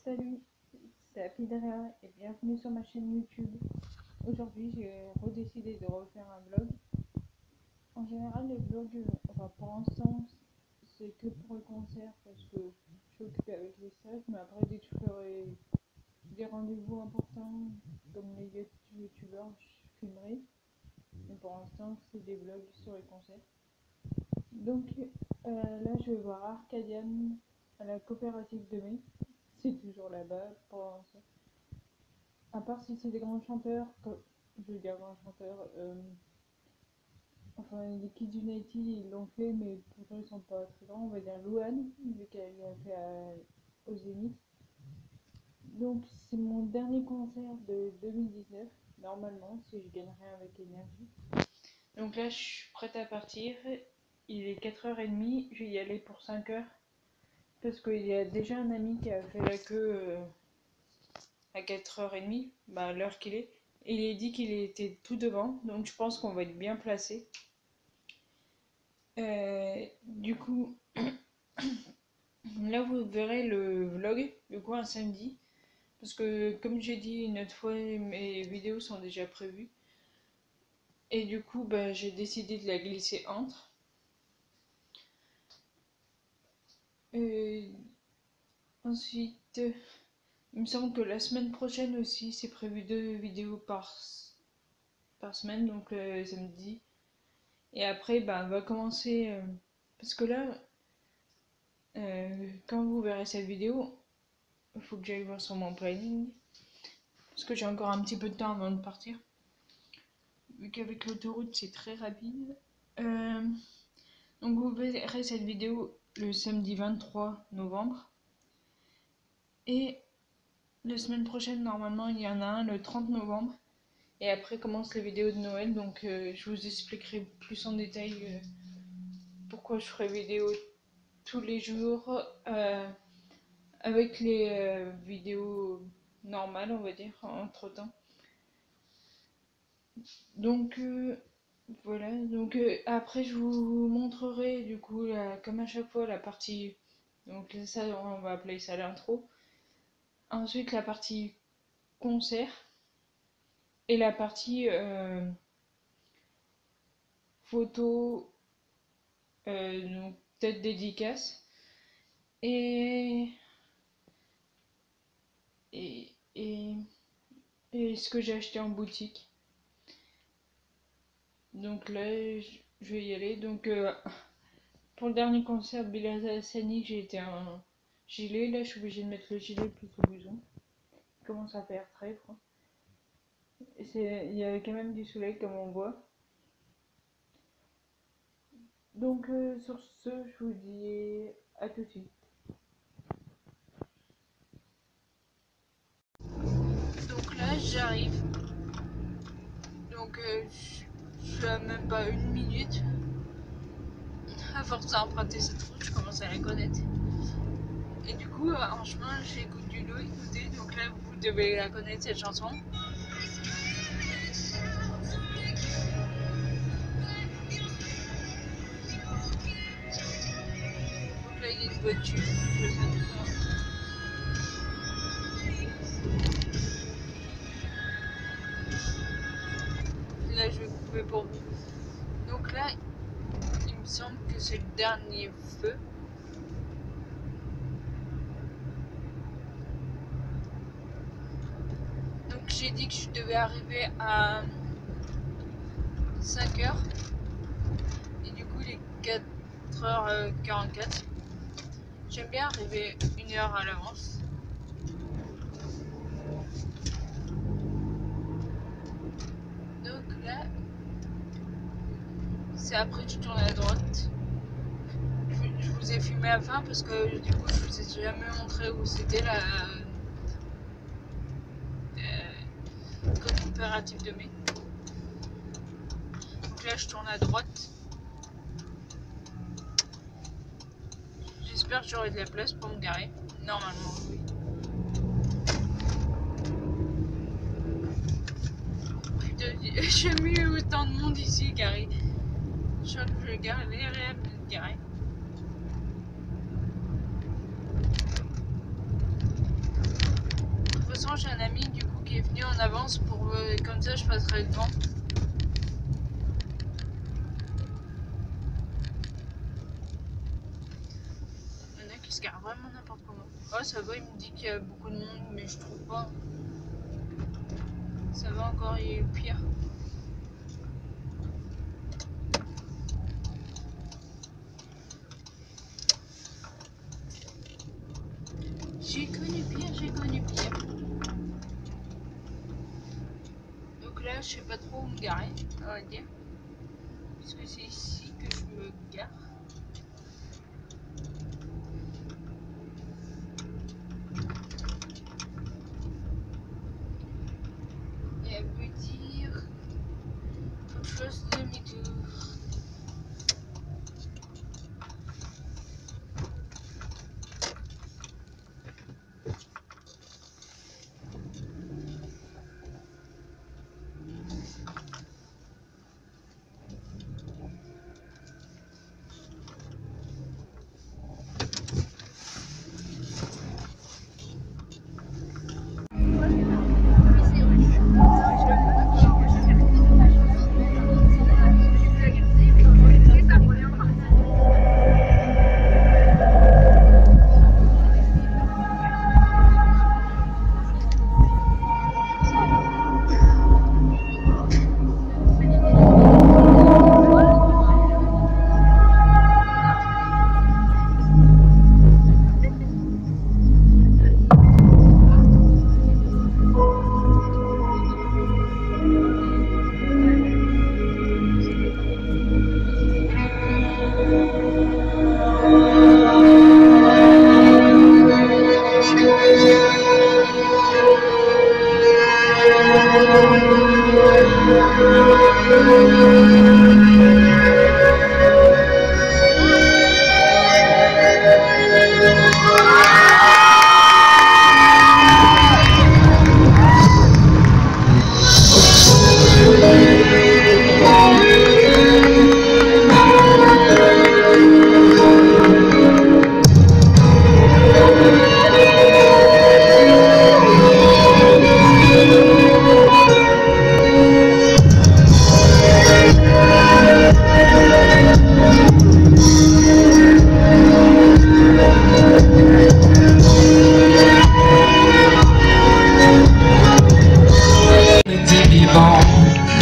Salut, c'est Apidrea et bienvenue sur ma chaîne YouTube. Aujourd'hui, j'ai redécidé de refaire un vlog. En général, les vlogs, pour l'instant, c'est que pour le concert parce que je suis occupée avec les stages. Mais après, dès que je ferai des rendez-vous importants comme les youtubeurs, je filmerai. Mais pour l'instant, c'est des vlogs sur les concerts. Donc là, je vais voir Arcadian à la coopérative de mai. C'est toujours là-bas pour l'instant. À part si c'est des grands chanteurs, comme, je veux dire grands chanteurs, enfin les Kids United ils l'ont fait, mais pourtant ils sont pas très grands, on va dire Louane, vu qu'elle l'a fait au Zénith. Donc c'est mon dernier concert de 2019, normalement, si je gagne rien avec énergie. Donc là je suis prête à partir, il est 4h30, je vais y aller pour 5h, parce qu'il y a déjà un ami qui a fait la queue à 4h30, à l'heure qu'il est. Il est dit qu'il était tout devant, donc je pense qu'on va être bien placé. Du coup, là vous verrez le vlog, du coup un samedi, parce que comme j'ai dit une autre fois, mes vidéos sont déjà prévues. Et du coup, j'ai décidé de la glisser entre. Ensuite, il me semble que la semaine prochaine aussi, c'est prévu 2 vidéos par semaine, donc samedi. Et après, on va commencer, parce que là, quand vous verrez cette vidéo, il faut que j'aille voir sur mon planning, parce que j'ai encore un petit peu de temps avant de partir, vu qu'avec l'autoroute c'est très rapide. Donc vous verrez cette vidéo le samedi 23 novembre. Et la semaine prochaine, normalement, il y en a un le 30 novembre. Et après commencent les vidéos de Noël, donc je vous expliquerai plus en détail pourquoi je ferai vidéo tous les jours avec les vidéos normales, on va dire, entre temps. Donc voilà, donc après je vous montrerai du coup comme à chaque fois la partie, donc ça on va appeler ça l'intro, ensuite la partie concert et la partie photo, donc peut-être dédicace et, et, et, et ce que j'ai acheté en boutique. Donc là je vais y aller. Donc pour le dernier concert de Bilal Hassani, j'ai été un gilet. Là je suis obligée de mettre le gilet plus le blouson. Il commence à faire très froid. Il y a quand même du soleil comme on voit. Donc sur ce, je vous dis à tout de suite. Donc là j'arrive. Donc je suis à même pas une minute. À force d'emprunter cette route, je commence à la connaître. Et du coup, en chemin, j'écoute du Louis écouter. Donc là, vous devez la connaître cette chanson. Donc là, il y a une voiture. Là, je vais couper pour vous. Donc là, il me semble que c'est le dernier feu. Donc j'ai dit que je devais arriver à 5h. Et du coup, il est 4h44. J'aime bien arriver 1h à l'avance. Donc là, c'est après que je tourne à droite. Je vous ai filmé à la fin parce que du coup, je vous ai jamais montré où c'était la coopérative de mai. Donc là, je tourne à droite. J'espère que j'aurai de la place pour me garer. Normalement, oui. Putain, j'ai jamais eu autant de monde ici garé. Je crois que je galérais à me garer. Heureusement j'ai un ami du coup qui est venu en avance pour comme ça je passerai devant. Il y en a qui se garent vraiment n'importe comment. Oh ça va, il me dit qu'il y a beaucoup de monde mais je trouve pas. Ça va encore, il y a eu pire. J'ai connu pire, j'ai connu pire. Donc là, je sais pas trop où me garer, on va dire. Puisque c'est ici que je me gare. Et elle veut dire... Faut que je fasse demi-tour.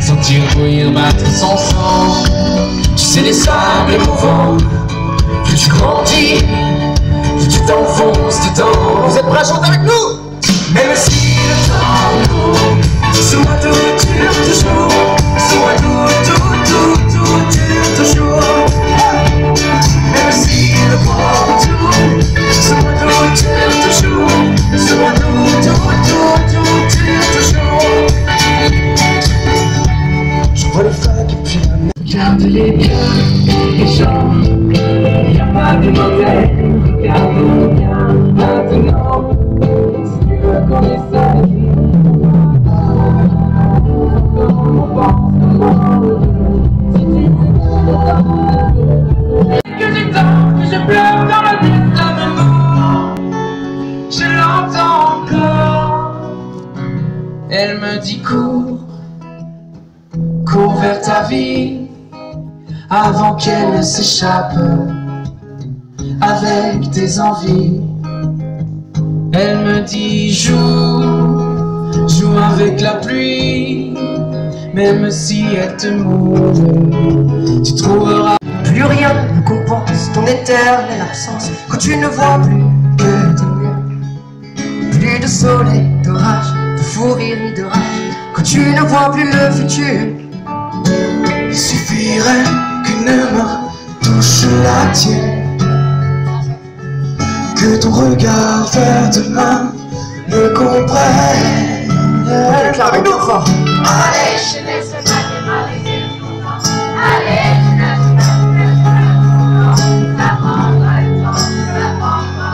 Sentir courir battre son sang. Tu sais les sables émouvants. Plus tu grandis, plus tu t'enfonces dedans. Vous êtes prêts à chanter avec nous? Même si le temps court, sous moi tout dure toujours. Sous moi tout dure toujours. Même si le temps tourne, sous moi tout dure toujours. Sous moi tout dure toujours. Je vois les vagues et puis la mer. Regarde-les bien, les gens. Y'a pas de modèle. Regarde-les bien maintenant. Si tu veux qu'on essaye. Comme on pense si tu veux que j'ai tort, que je pleure dans la nuit, la mémoire. Je l'entends encore. Elle me dit cours. Cours vers ta vie avant qu'elle ne s'échappe avec tes envies. Elle me dit joue, joue avec la pluie. Même si elle te mouille, tu trouveras. Plus rien ne compense ton éternelle absence quand tu ne vois plus que tes murs. Plus de soleil, d'orage, de fou rire ni de rage quand tu ne vois plus le futur. Il suffirait qu'une main touche la tienne, que ton regard vers demain me comprenne. Allez, Clara, avec nous fort. Allez, je laisse ma allez, je laisse ça prendra le temps, ça prendra.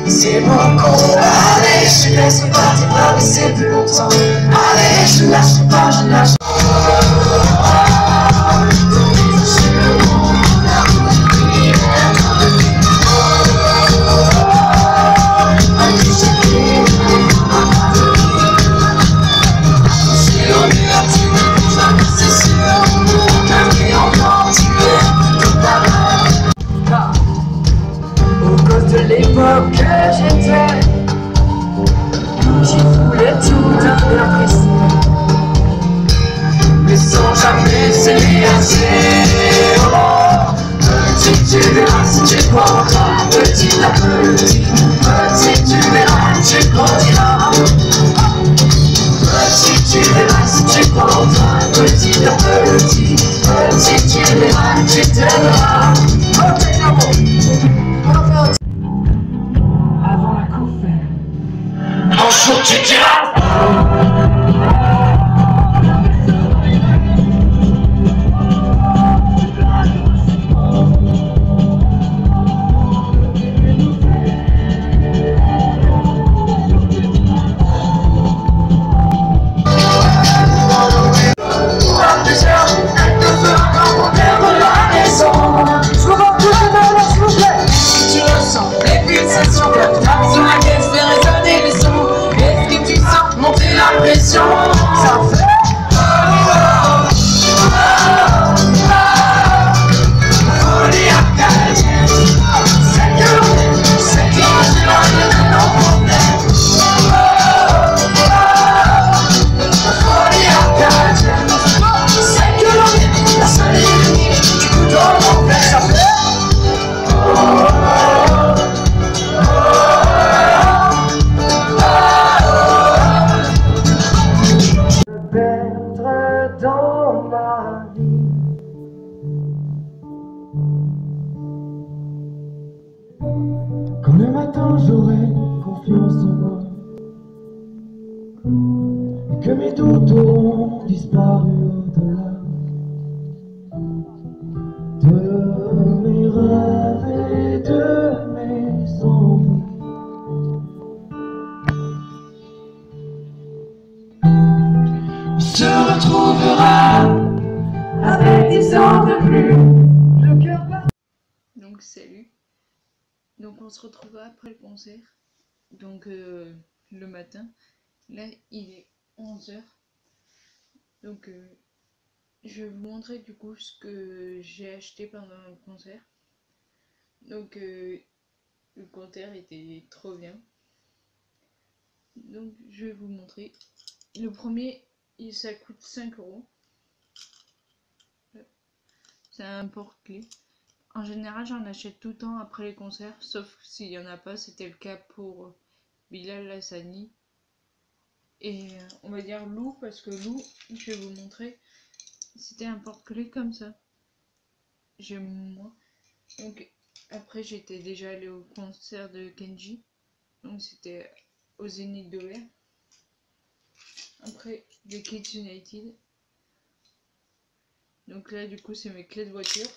C'est mon combat. Allez, je laisse partir pas, mais c'est plus longtemps. Allez, je lâche pas, je lâche pas. I j'étais, qui voulait tout devenir précis, mais sans jamais s'aimer assez. Oh, petit, tu verras si tu croiras, petit à petit. Petit, tu verras, tu grandiras. Petit, tu verras si tu croiras, petit à petit. Petit, tu verras, tu t'aimeras. Avant la couverte, un jour tu diras. Ça fait folie acadienne. C'est que folie acadienne. C'est que l'on est la seule ennemie du couteau mon père. Ça fait perdre dans ma vie. Quand le matin j'aurai confiance en moi et que mes doutes auront disparu au-delà de mes rêves et de mes envies, on se retrouvera avec 10 ans de plus, le cœur bat. Donc salut. Donc on se retrouvera après le concert. Donc le matin. Là il est 11h. Donc je vais vous montrer du coup ce que j'ai acheté pendant le concert. Donc le concert était trop bien. Donc je vais vous montrer. Le premier, ça coûte 5 €. C'est un porte-clés. En général, j'en achète tout le temps après les concerts, sauf s'il n'y en a pas. C'était le cas pour Bilal Hassani. Et on va dire Lou, parce que Lou, je vais vous montrer, c'était un porte-clés comme ça. J'aime moins. Donc après, j'étais déjà allée au concert de Kenji. Donc c'était au Zénith d'Auvergne. Après, des Kids United. Donc là, du coup, c'est mes clés de voiture.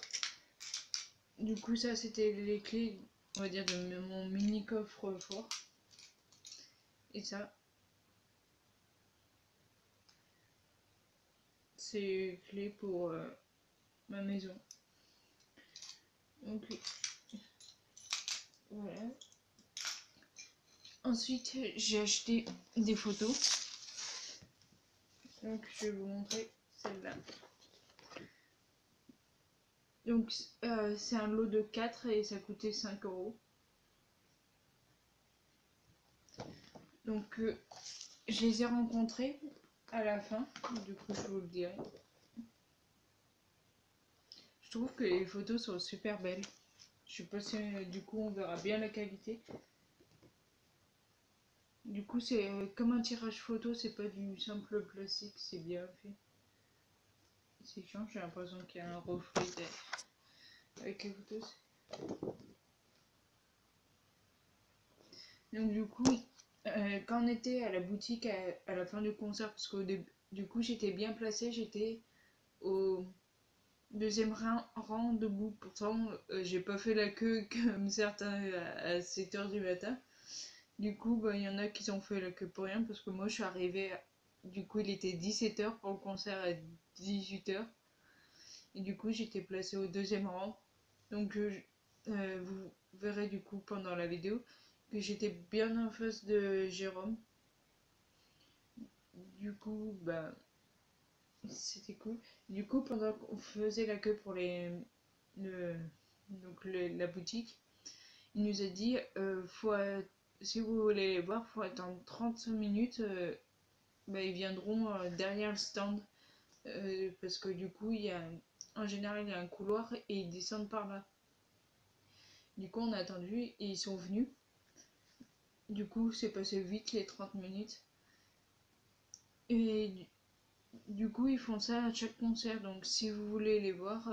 Du coup, ça, c'était les clés, on va dire, de mon mini coffre-fort. Et ça, c'est les clés pour ma maison. Donc, voilà. Ensuite, j'ai acheté des photos. Donc, je vais vous montrer celle-là. Donc, c'est un lot de 4 et ça coûtait 5 €. Donc, je les ai rencontrés à la fin. Du coup, je vous le dirai. Je trouve que les photos sont super belles. Je sais pas si du coup on verra bien la qualité. Du coup, c'est comme un tirage photo, c'est pas du simple plastique, c'est bien fait. C'est chiant, j'ai l'impression qu'il y a un reflet avec les photos. Donc du coup, quand on était à la boutique à la fin du concert, parce qu'au début, du coup j'étais bien placée, j'étais au deuxième rang debout. Pourtant, j'ai pas fait la queue comme certains à 7h du matin. Du coup, il y en a qui ont fait la queue pour rien, parce que moi je suis arrivée, du coup il était 17h pour le concert à 18h. Et du coup j'étais placée au deuxième rang. Donc vous verrez du coup pendant la vidéo que j'étais bien en face de Jérôme. Du coup, c'était cool. Du coup, pendant qu'on faisait la queue pour la boutique, il nous a dit si vous voulez les voir, faut attendre 30 minutes. Ils viendront derrière le stand parce que du coup, en général, il y a un couloir et ils descendent par là. Du coup, on a attendu et ils sont venus. Du coup, c'est passé vite les 30 minutes. Et du coup, ils font ça à chaque concert. Donc, si vous voulez les voir,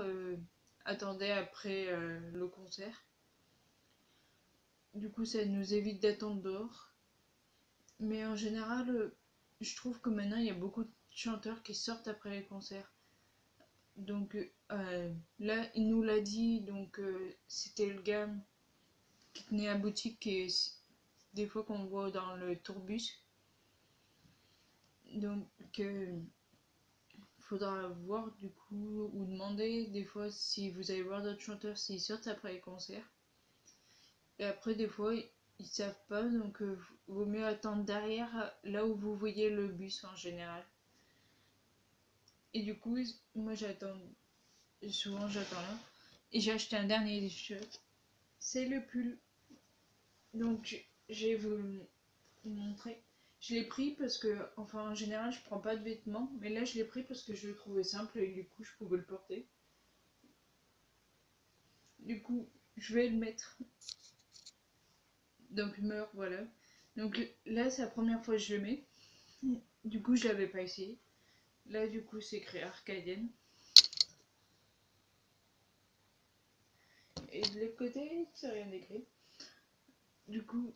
attendez après le concert. Du coup, ça nous évite d'attendre dehors. Mais en général, je trouve que maintenant, il y a beaucoup de chanteurs qui sortent après les concerts. Donc là, il nous l'a dit. Donc, c'était le gars qui tenait la boutique et des fois qu'on voit dans le tourbus. Donc, faudra voir du coup ou demander des fois si vous allez voir d'autres chanteurs s'ils sortent après les concerts. Et après des fois ils savent pas, donc vaut mieux attendre derrière là où vous voyez le bus en général. Et du coup moi souvent j'attends là. Et j'ai acheté un dernier t-shirt. C'est le pull. Donc j'ai vous montrer. Je l'ai pris parce que, enfin en général je prends pas de vêtements, mais là je l'ai pris parce que je le trouvais simple et du coup je pouvais le porter. Du coup je vais le mettre. Donc meurt, voilà. Donc là c'est la première fois que je le mets. Du coup je l'avais pas essayé. Là du coup c'est écrit Arcadienne. Et de l'autre côté c'est rien écrit. Du coup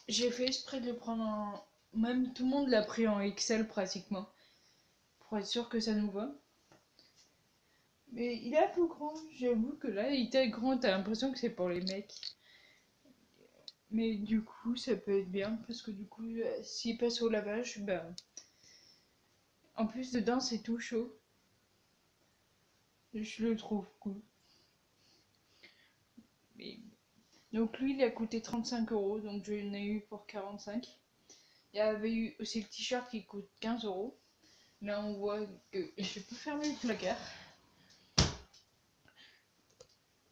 j'ai fait exprès de le prendre en... Même tout le monde l'a pris en XL pratiquement. Pour être sûr que ça nous va. Mais il est un peu grand, j'avoue que là, il est grand, t'as l'impression que c'est pour les mecs. Mais du coup, ça peut être bien, parce que du coup, s'il passe au lavage, en plus dedans, c'est tout chaud. Je le trouve cool. Mais... Donc lui, il a coûté 35€, donc je l'ai eu pour 45. Il y avait eu aussi le t-shirt qui coûte 15€. Là, on voit que... Je peux fermer le placard.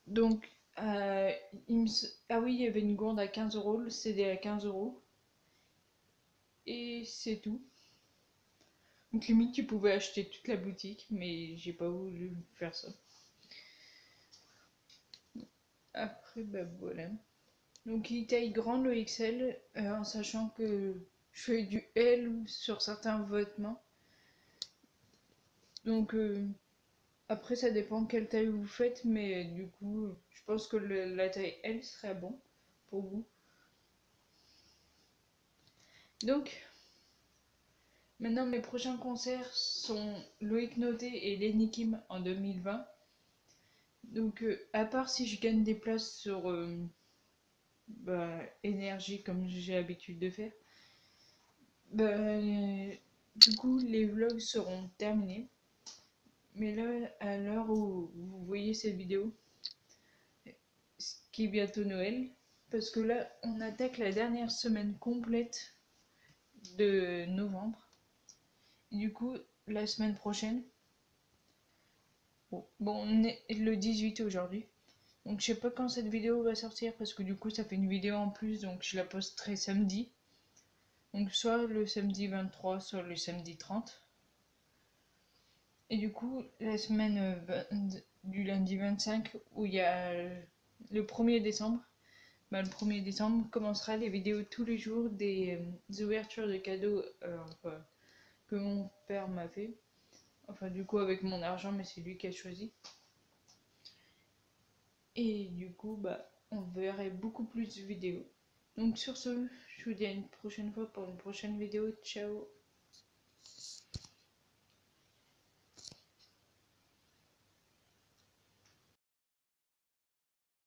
Donc, ah oui, il y avait une gourde à 15€, le CD à 15€. Et c'est tout. Donc limite tu pouvais acheter toute la boutique, mais j'ai pas voulu faire ça. Après voilà. Donc il taille grand le XL, en sachant que je fais du L sur certains vêtements. Donc après ça dépend quelle taille vous faites, mais du coup je pense que la taille L serait bon pour vous. Donc maintenant mes prochains concerts sont Loïc Noté et Lenny Kim en 2020. Donc à part si je gagne des places sur énergie comme j'ai l'habitude de faire, du coup les vlogs seront terminés. Mais là, à l'heure où vous voyez cette vidéo, ce qui est bientôt Noël, parce que là on attaque la dernière semaine complète de novembre. Et du coup la semaine prochaine, on est le 18 aujourd'hui, donc je sais pas quand cette vidéo va sortir parce que du coup ça fait une vidéo en plus, donc je la posterai samedi. Donc soit le samedi 23, soit le samedi 30. Et du coup, la semaine du lundi 25, où il y a le 1er décembre, le 1er décembre commencera les vidéos tous les jours des ouvertures de cadeaux que mon père m'a fait. Enfin du coup avec mon argent, mais c'est lui qui a choisi. Et du coup, on verrait beaucoup plus de vidéos. Donc sur ce, je vous dis à une prochaine fois pour une prochaine vidéo. Ciao!